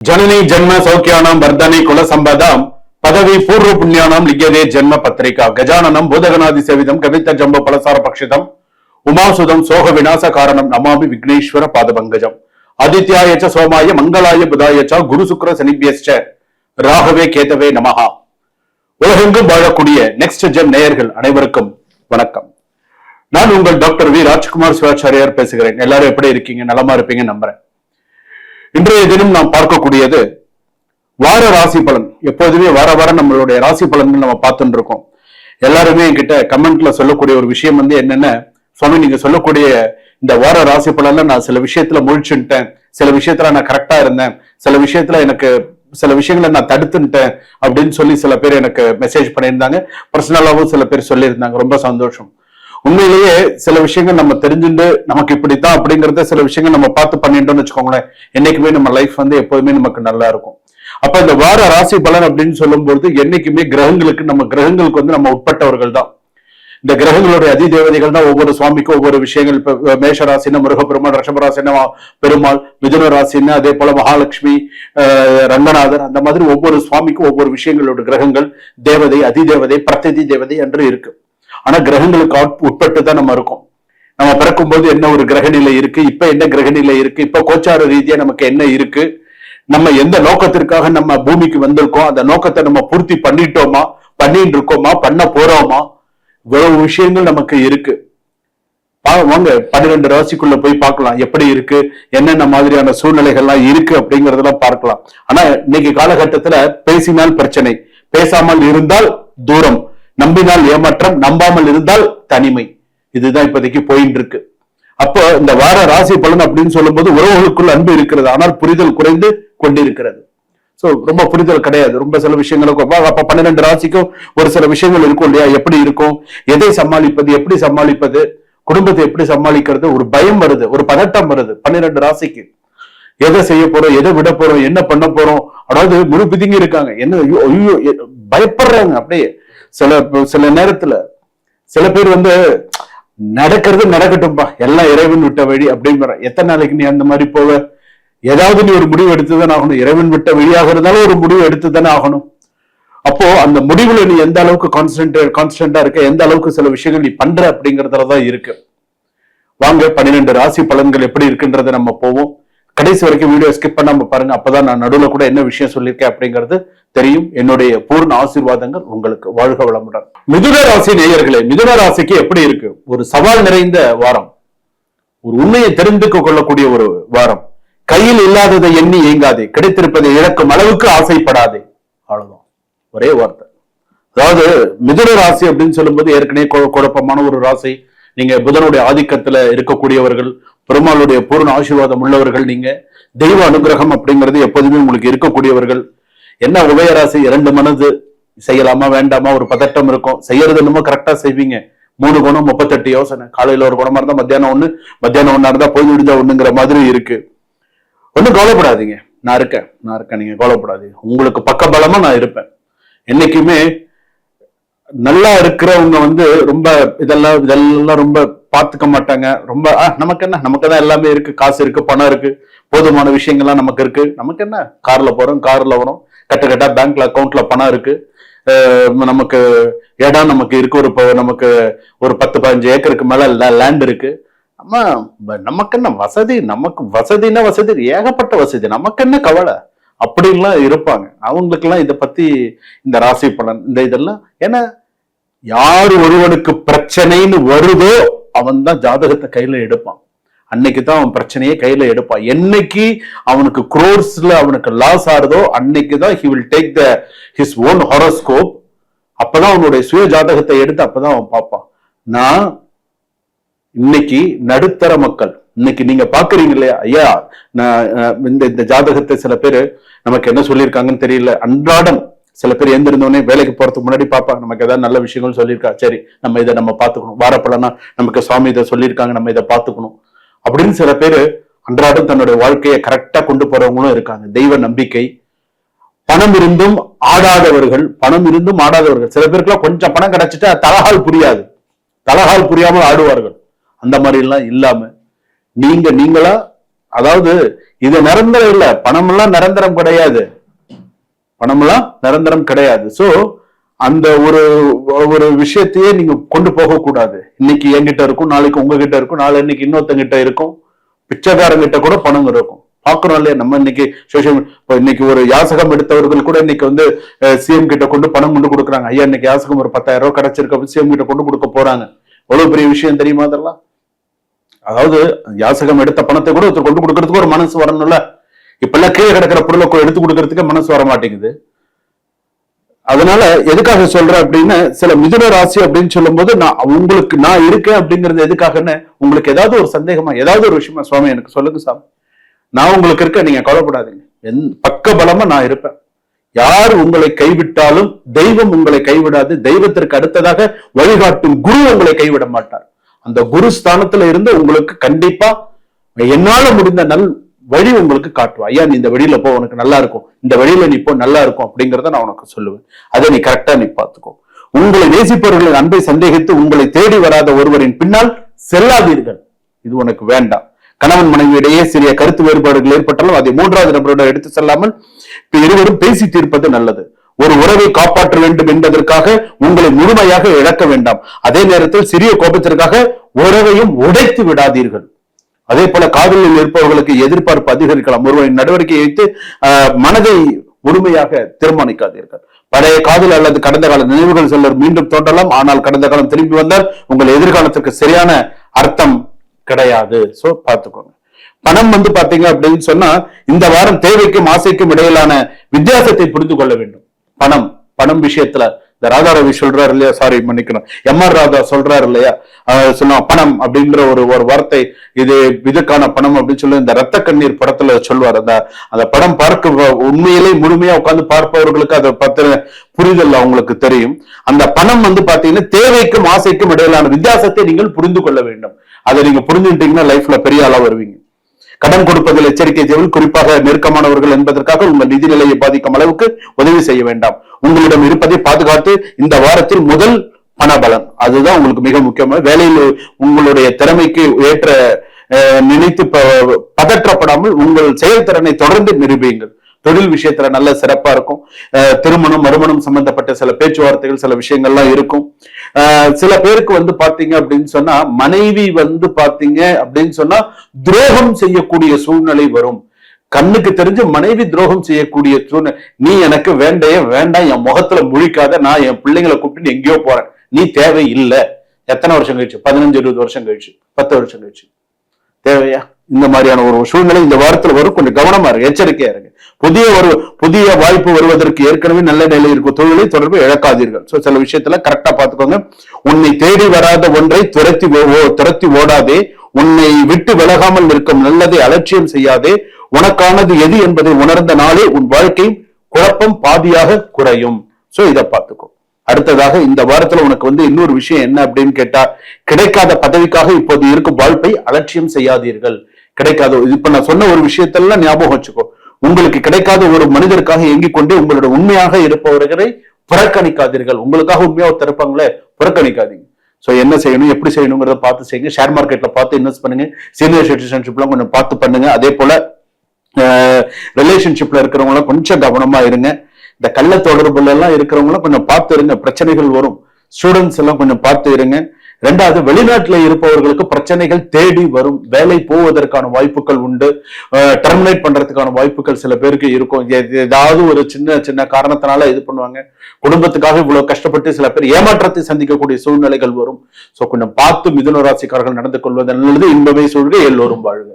जननी जन्म सौख्यानां वर्धने कुल संपदां पदवी पूर्व पुण्यानां लिख्यते जन्म पत्रिका गजाननं भूतगणादि सेवितं कवित जंब फलसार पक्षितम् उमासुदं सोह विनाश कारणं नमामि विघ्नेश्वर पादपङ्कजम् आदित्याय च सोमाय मंगलाय बुधाय च गुरु शुक्र शनिभ्यश्च ராகவே கேதவே நமஹா. உலகெங்கும் வாழக்கூடிய நெக்ஸ்ட் ஜென் நேயர்கள் அனைவருக்கும் வணக்கம். நான் உங்கள் டாக்டர் வி ராஜ்குமார் சிவாச்சாரியார் பேசுகிறேன். எல்லாரும் எப்படி இருக்கீங்க? நலமா இருப்பீங்க நம்புறேன். இன்றைய தினம் நாம் பார்க்கக்கூடியது வார ராசி பலன். எப்போதுமே வார வாரம் நம்மளுடைய ராசி பலன்கள் நம்ம பார்த்துட்டு இருக்கோம். எல்லாருமே என்கிட்ட கமெண்ட்ல சொல்லக்கூடிய ஒரு விஷயம் என்னன்னா, சுவாமி நீங்க சொல்லக்கூடிய இந்த வார ராசி பலன்ல நான் சில விஷயத்துல முழிச்சுட்டேன், சில விஷயத்துல நான் கரெக்டா இருந்தேன், சில விஷயத்துல எனக்கு சில விஷயங்களை நான் தடுத்துட்டேன் அப்படின்னு சொல்லி சில பேர் எனக்கு மெசேஜ் பண்ணியிருந்தாங்க. பர்சனலாவும் சில பேர் சொல்லியிருந்தாங்க. ரொம்ப சந்தோஷம். உண்மையிலேயே சில விஷயங்கள் நம்ம தெரிஞ்சுட்டு நமக்கு இப்படித்தான் அப்படிங்கறத சில விஷயங்கள் நம்ம பார்த்து பண்ணிட்டோம்னு வச்சுக்கோங்களேன், என்னைக்குமே நம்ம லைஃப் எப்போதுமே நமக்கு நல்லா இருக்கும். அப்ப இந்த வார ராசி பலன் அப்படின்னு சொல்லும்போது என்னைக்குமே கிரகங்களுக்கு நம்ம உட்பட்டவர்கள் தான். இந்த கிரகங்களுடைய அதிதேவதைகள் தான் ஒவ்வொரு சுவாமிக்கும் ஒவ்வொரு விஷயங்கள். இப்ப மேஷ ராசினா முருகப்பெருமாள், ரிஷப ராசினா பெருமாள், மிதுன ராசினா அதே போல மகாலட்சுமி, ரங்கநாதர், அந்த மாதிரி ஒவ்வொரு சுவாமிக்கும் ஒவ்வொரு விஷயங்களோட கிரகங்கள் தேவதை, அதிதேவதை, பிரதிதி தேவதை என்று இருக்கு. ஆனா கிரகங்களுக்கு உட்பட்டு தான் நம்ம இருக்கோம். நம்ம பிறக்கும் போது என்ன ஒரு கிரகநிலை இருக்கு, இப்ப என்ன கிரகநிலை இருக்கு, இப்ப கோச்சார ரீதியா நமக்கு என்ன இருக்கு, நம்ம எந்த நோக்கத்திற்காக நம்ம பூமிக்கு வந்திருக்கோம், அந்த நோக்கத்தை நம்ம பூர்த்தி பண்ணிட்டோமா, பண்ணிட்டு இருக்கோமா, பண்ண போறோமா, இவ்வளவு விஷயங்கள் நமக்கு இருக்கு. வாங்க 12 ராசிக்குள்ள போய் பார்க்கலாம் எப்படி இருக்கு, என்னென்ன மாதிரியான சூழ்நிலைகள்லாம் இருக்கு அப்படிங்கறதெல்லாம் பார்க்கலாம். ஆனா இன்னைக்கு காலகட்டத்துல பேசினால் பிரச்சனை, பேசாமல் இருந்தால் தூரம், நம்பினால் ஏமாற்றம், நம்பாமல் இருந்தால் தனிமை. இதுதான் இப்போதைக்கு போயிட்டு இருக்கு. அப்போ இந்த வார ராசி பலன் அப்படின்னு சொல்லும் போது உறவுகளுக்குள் அன்பு இருக்கிறது, ஆனால் புரிதல் குறைந்து கொண்டிருக்கிறது. சோ ரொம்ப புரிதல் கிடையாது. ரொம்ப சில விஷயங்களுக்கு அப்ப 12 ராசிக்கும் ஒரு சில விஷயங்கள் இருக்கும் இல்லையா, எப்படி இருக்கும், எதை சமாளிப்பது, எப்படி சமாளிப்பது, குடும்பத்தை எப்படி சமாளிக்கிறது, ஒரு பயம் வருது, ஒரு பதட்டம் வருது 12 ராசிக்கு. எதை செய்ய போறோம், எதை விட போறோம், என்ன பண்ண போறோம், அதாவது முழு பிதிங்கி இருக்காங்க. என்ன ஐயோ பயப்படுறாங்க. அப்படியே சில நேரத்துல சில பேர் நடக்கிறது நடக்கட்டும்பா, எல்லாம் இறைவன் விட்ட வழி அப்படின்னு. எத்தனை நாளைக்கு நீ அந்த மாதிரி போவ? ஏதாவது நீ ஒரு முடிவு எடுத்துதானே ஆகணும். இறைவன் விட்ட வழியாக இருந்தாலும் ஒரு முடிவு எடுத்துதானே ஆகணும். அப்போ அந்த முடிவுல நீ எந்த அளவுக்கு கான்ஸ்டன்டா இருக்க, எந்த அளவுக்கு சில விஷயங்கள் நீ பண்ற அப்படிங்கறதுலதான் இருக்கு. வாங்க 12 ராசி பலன்கள் எப்படி இருக்குன்றத நம்ம போவோம். கடைசி வரைக்கும் வீடியோ ஸ்கிப் பண்ணாம பாருங்க. அப்பதான் நான் நடுவுல கூட என்ன விஷயம் சொல்லியிருக்கேன் அப்படிங்கிறது தெரியும். என்னுடைய பூர்ண ஆசீர்வாதங்கள் உங்களுக்கு. வாழ்க வளமுடன். மிதுன ராசி நேயர்களே, மிதுன ராசிக்கு எப்படி இருக்கு? ஒரு சவால் நிறைந்த வாரம், ஒரு உண்மையை தெரிந்துக்க கொள்ளக்கூடிய ஒரு வாரம். கையில் இல்லாததை எண்ணி ஏங்காதே, கிடைத்திருப்பதை இழக்கும் அளவுக்கு ஆசைப்படாதே. அவ்வளவுதான், ஒரே வார்த்தை. அதாவது மிதுன ராசி அப்படின்னு சொல்லும்போது ஏற்கனவே குழப்பமான ஒரு ராசி. நீங்க புதனுடைய ஆதிக்கத்துல இருக்கக்கூடியவர்கள், பெருமாளுடைய பூர்ண ஆசீர்வாதம் உள்ளவர்கள், நீங்க தெய்வ அனுகிரகம் அப்படிங்கிறது எப்போதுமே உங்களுக்கு இருக்கக்கூடியவர்கள். என்ன உபயராசி, 2 மனது, செய்யலாமா வேண்டாமா, ஒரு பதட்டம் இருக்கும். செய்யறது என்னமோ கரெக்டா செய்வீங்க. 3 குணம் 38 யோசனை. காலையில ஒரு குணமா இருந்தா மத்தியானம் ஒண்ணு, மத்தியானம் ஒண்ணா இருந்தா போய் விடுஞ்சா ஒண்ணுங்கிற மாதிரி இருக்கு. ஒன்னும் கவலைப்படாதீங்க, நான் இருக்கேன். நீங்க கவலைப்படாதீங்க. உங்களுக்கு பக்கபலமா நான் இருப்பேன். என்னைக்குமே நல்லா இருக்கிறவங்க ரொம்ப இதெல்லாம் ரொம்ப பார்த்துக்க மாட்டாங்க. ரொம்ப நமக்கு என்ன, நமக்கு தான் எல்லாமே இருக்கு, காசு இருக்கு, பணம் இருக்கு, போதுமான விஷயங்கள்லாம் நமக்கு இருக்கு. நமக்கு என்ன, கார்ல போறோம், கார்ல வரும், கட்டா பேங்க்ல அக்கௌண்ட்ல பணம் இருக்கு, நமக்கு இடம் நமக்கு இருக்கு, நமக்கு ஒரு 10-15 ஏக்கருக்கு மேல லேண்ட் இருக்கு. அம்மா நமக்கு என்ன வசதி, நமக்கு வசதினா வசதி, ஏகப்பட்ட வசதி, நமக்கு என்ன கவலை அப்படின்லாம் இருப்பாங்க. அவங்களுக்கு எல்லாம் இதை பத்தி இந்த ராசி பலன் இந்த இதெல்லாம், ஏன்னா யாரு ஒருவனுக்கு பிரச்சனைன்னு வருதோ அவன் தான் ஜாதகத்தை கையில எடுப்பான். அன்னைக்குதான் அவன் பிரச்சனையே கையில எடுப்பான். என்னைக்கு அவனுக்கு குரோர்ஸ்ல அவனுக்கு லாஸ் ஆறுதோ அன்னைக்குதான் he will take his own horoscope. அப்பதான் அவனுடைய சுய ஜாதகத்தை எடுத்து அப்பதான் அவன் பார்ப்பான். நான் இன்னைக்கு நடுத்தர மக்கள், இன்னைக்கு நீங்க பாக்குறீங்க இல்லையா, ஐயா இந்த ஜாதகத்தை சில பேரு நமக்கு என்ன சொல்லியிருக்காங்கன்னு தெரியல. அன்றாடம் சில பேர் எழுந்திருந்தோடனே வேலைக்கு போறதுக்கு முன்னாடி பார்ப்பாங்க, நமக்கு ஏதாவது நல்ல விஷயங்கள் சொல்லியிருக்கா, சரி நம்ம இதை நம்ம பார்த்துக்கணும், வாரப்பலனா நமக்கு சுவாமி இதை சொல்லியிருக்காங்க, நம்ம இதை பார்த்துக்கணும் அப்படின்னு சில பேரு அன்றாடம் தன்னுடைய வாழ்க்கையை கரெக்டா கொண்டு போறவங்களும் இருக்காங்க. தெய்வ நம்பிக்கை. பணம் இருந்தும் ஆடாதவர்கள், சில பேருக்குலாம் கொஞ்சம் பணம் கிடைச்சிட்டா தலகால் புரியாமல் ஆடுவார்கள். அந்த மாதிரி எல்லாம் இல்லாம நீங்களா, அதாவது இது நிரந்தரம் இல்ல. பணம் எல்லாம் நிரந்தரம் கிடையாது. பணம் எல்லாம் நிரந்தரம் கிடையாது. சோ அந்த ஒரு ஒரு விஷயத்தையே நீங்க கொண்டு போக கூடாது. இன்னைக்கு என்கிட்ட இருக்கும், நாளைக்கு உங்ககிட்ட இருக்கும், நாளை இன்னைக்கு இன்னொருத்தங்கிட்ட இருக்கும், பிச்சைக்காரங்கிட்ட கூட பணம் இருக்கும். பாக்குறோம் இல்லையா நம்ம இன்னைக்கு சோசியல். இன்னைக்கு ஒரு யாசகம் எடுத்தவர்கள் கூட இன்னைக்கு வந்து சிஎம் கிட்ட கொண்டு பணம் கொண்டு கொடுக்குறாங்க. ஐயா இன்னைக்கு யாசகம் ஒரு 10,000 ரூபாய் கிடைச்சிருக்கு, சிஎம் கிட்ட கொண்டு கொடுக்க போறாங்க. எவ்வளவு பெரிய விஷயம் தெரியுமா அதெல்லாம்? அதாவது யாசகம் எடுத்த பணத்தை கூட ஒருத்தர் கொண்டு கொடுக்கறதுக்கு ஒரு மனசு வரணும்ல. இப்ப எல்லாம் கீழே கிடக்கிற பொருளை எடுத்து கொடுக்கறதுக்கு மனசு வர மாட்டேங்குது. அதனால எதுக்காக சொல்றேன் அப்படின்னு, சில மிதுன ராசி அப்படின்னு சொல்லும் போது நான் இருக்கேன் அப்படிங்கிறது எதுக்காகன்னு உங்களுக்கு ஏதாவது ஒரு சந்தேகமா, ஏதாவது ஒரு விஷயமா, சுவாமி எனக்கு சொல்லுங்க சாமி, நான் உங்களுக்கு இருக்க, நீங்க கவலைப்படாதீங்க, பக்க பலமா நான் இருப்பேன். யார் உங்களை கைவிட்டாலும் தெய்வம் உங்களை கைவிடாது. தெய்வத்திற்கு அடுத்ததாக வழிகாட்டும் குரு உங்களை கைவிட மாட்டார். அந்த குரு ஸ்தானத்துல இருந்து உங்களுக்கு கண்டிப்பா என்னால முடிந்த வழி உங்களுக்கு காட்டுவா. ஐயா நீ இந்த வழியில போ, உனக்கு நல்லா இருக்கும், இந்த வழியில நீ போ, நல்லா இருக்கும் அப்படிங்கிறத நான் உனக்கு சொல்லுவேன். அதை நீ கரெக்டா நீ பார்த்துக்கோ. உங்களை நேசிப்பவர்களின் அன்பை சந்தேகித்து உங்களை தேடி வராத ஒருவரின் பின்னால் செல்லாதீர்கள். இது உனக்கு வேண்டாம். கணவன் மனைவியிடையே சிறிய கருத்து வேறுபாடுகள் ஏற்பட்டாலும் அதை மூன்றாவது நபரோட எடுத்து செல்லாமல் இருவரும் பேசி தீர்ப்பது நல்லது. ஒரு உறவை காப்பாற்ற வேண்டும் என்பதற்காக உங்களை முழுமையாக இழக்க வேண்டாம். அதே நேரத்தில் சிறிய கோபத்திற்காக உறவையும் உடைத்து விடாதீர்கள். அதே போல காதலில் இருப்பவர்களுக்கு எதிர்பார்ப்பு அதிகரிக்கலாம். ஒருவரின் நடவடிக்கையை வைத்து மனதை முழுமையாக தீர்மானிக்காதீர்கள். பழைய காதல் அல்லது கடந்த கால நினைவுகள் சிலர் மீண்டும் தோன்றலாம். ஆனால் கடந்த காலம் திரும்பி வந்தால் உங்கள் எதிர்காலத்திற்கு சரியான அர்த்தம் கிடையாது. சோ பார்த்துக்கோங்க. பணம் வந்து பாத்தீங்க அப்படின்னு சொன்னா இந்த வாரம் தேவைக்கும் ஆசைக்கும் இடையிலான வித்தியாசத்தை புரிந்து கொள்ள வேண்டும். பணம் விஷயத்துல இந்த ராதா ரவி சொல்றாரு இல்லையா, சாரி மன்னிக்கணும், எம்.ஆர். ராதா சொல்றாரு இல்லையா, சொன்னா பணம் அப்படின்ற ஒரு வார்த்தை, இது இதுக்கான பணம் அப்படின்னு சொல்லி இந்த ரத்த கண்ணீர் படத்துல சொல்லுவார். அந்த படம் பார்க்க உண்மையிலே முழுமையா உட்கார்ந்து பார்ப்பவர்களுக்கு அதை பத்தின புரிதல் அவங்களுக்கு தெரியும். அந்த பணம் வந்து பாத்தீங்கன்னா தேவைக்கும் ஆசைக்கும் இடையிலான வித்தியாசத்தை நீங்கள் புரிந்து கொள்ள வேண்டும். அதை நீங்க புரிஞ்சுட்டீங்கன்னா லைஃப்ல பெரிய ஆளா வருவீங்க. கடன் கொடுப்பதில் எச்சரிக்கை தேவை. குறிப்பாக நெருக்கமானவர்கள் என்பதற்காக உங்கள் நிதி நிலையை பாதிக்கும் அளவுக்கு உதவி செய்ய வேண்டாம். உங்களிடம் இருப்பதை பாதுகாத்து இந்த வாரத்தில் முதல் பணபலன், அதுதான் உங்களுக்கு மிக முக்கியமான. வேலையில் உங்களுடைய திறமைக்கு ஏற்ற நினைத்து பதற்றப்படாமல் உங்கள் செயல்திறனை தொடர்ந்து நிரூபியுங்கள். தொழில் விஷயத்துல நல்ல சிறப்பா இருக்கும். திருமணம் மறுமணம் சம்பந்தப்பட்ட சில பேச்சுவார்த்தைகள் சில விஷயங்கள்லாம் இருக்கும். சில பேருக்கு வந்து பாத்தீங்க அப்படின்னு சொன்னா மனைவி வந்து பாத்தீங்க அப்படின்னு சொன்னா துரோகம் செய்யக்கூடிய சூழ்நிலை வரும். கண்ணுக்கு தெரிஞ்சு மனைவி துரோகம் செய்யக்கூடிய சூழ்நிலை. நீ எனக்கு வேண்டாம், என் முகத்துல முழிக்காத, நான் என் பிள்ளைங்களை கூப்பிட்டு எங்கேயோ போறேன், நீ தேவை இல்லை. எத்தனை வருஷம் கழிச்சு? 15-20 வருஷம் கழிச்சு, 10 வருஷம் கழிச்சு. தேவையா? இந்த மாதிரியான ஒரு சூழ்நிலை இந்த வாரத்துல வரும். கொஞ்சம் கவனமா இருக்கு, எச்சரிக்கையா இருக்கு. புதிய வாய்ப்பு வருவதற்கு ஏற்கனவே நல்ல நிலை இருக்கும். தொழிலை தொடர்பு இழக்காதீர்கள். சோ சில விஷயத்துல கரெக்டா பாத்துக்கோங்க. உன்னை தேடி வராத ஒன்றை துரத்தி ஓடாதே. உன்னை விட்டு விலகாமல் நிற்கும் நல்லதை அலட்சியம் செய்யாதே. உனக்கானது எது என்பதை உணர்ந்த நாளே உன் வாழ்க்கை குழப்பம் பாதியாக குறையும். சோ இதை பார்த்துக்கோ. அடுத்ததாக இந்த வாரத்துல உனக்கு வந்து இன்னொரு விஷயம் என்ன அப்படின்னு கேட்டா, கிடைக்காத பதவிக்காக இப்போது இருக்கும் வாய்ப்பை அலட்சியம் செய்யாதீர்கள். கிடைக்காத, இப்ப நான் சொன்ன ஒரு விஷயத்தெல்லாம் ஞாபகம் வச்சுக்கோ. உங்களுக்கு கிடைக்காத ஒரு மனிதருக்காக இயங்கிக் கொண்டு உங்களோட உண்மையாக இருப்பவர்களை புறக்கணிக்காதீர்கள். உங்களுக்காக உண்மையா திறப்பாங்களே, புறக்கணிக்காதீங்க. சோ என்ன செய்யணும், எப்படி செய்யணுங்கிறத பார்த்து செய்யுங்க. ஷேர் மார்க்கெட்ல பார்த்து இன்வெஸ்ட் பண்ணுங்க. சீனியர் சிட்டிசன்ஷிப்லாம் கொஞ்சம் பார்த்து பண்ணுங்க. அதே போல ரிலேஷன்ஷிப்ல இருக்கிறவங்க கொஞ்சம் கவனமா இருங்க. இந்த கள்ள தொடர்புல எல்லாம் இருக்கிறவங்களும் கொஞ்சம் பார்த்து இருங்க, பிரச்சனைகள் வரும். ஸ்டூடெண்ட்ஸ் எல்லாம் கொஞ்சம் பார்த்து இருங்க. ரெண்டாவது, வெளிநாட்டுல இருப்பவர்களுக்கு பிரச்சனைகள் தேடி வரும். வேலை போவதற்கான வாய்ப்புகள் உண்டு. டெர்மினேட் பண்றதுக்கான வாய்ப்புகள் சில பேருக்கு இருக்கும். ஏதாவது ஒரு சின்ன காரணத்தினால இது பண்ணுவாங்க. குடும்பத்துக்காக இவ்வளவு கஷ்டப்பட்டு சில பேர் ஏமாற்றத்தை சந்திக்கக்கூடிய சூழ்நிலைகள் வரும். சோ கொஞ்சம் பார்த்து மிதுன ராசிக்காரர்கள் நடந்து கொள்வது நல்லது. இன்பமே சூழ்க, எல்லோரும் வாழ்க.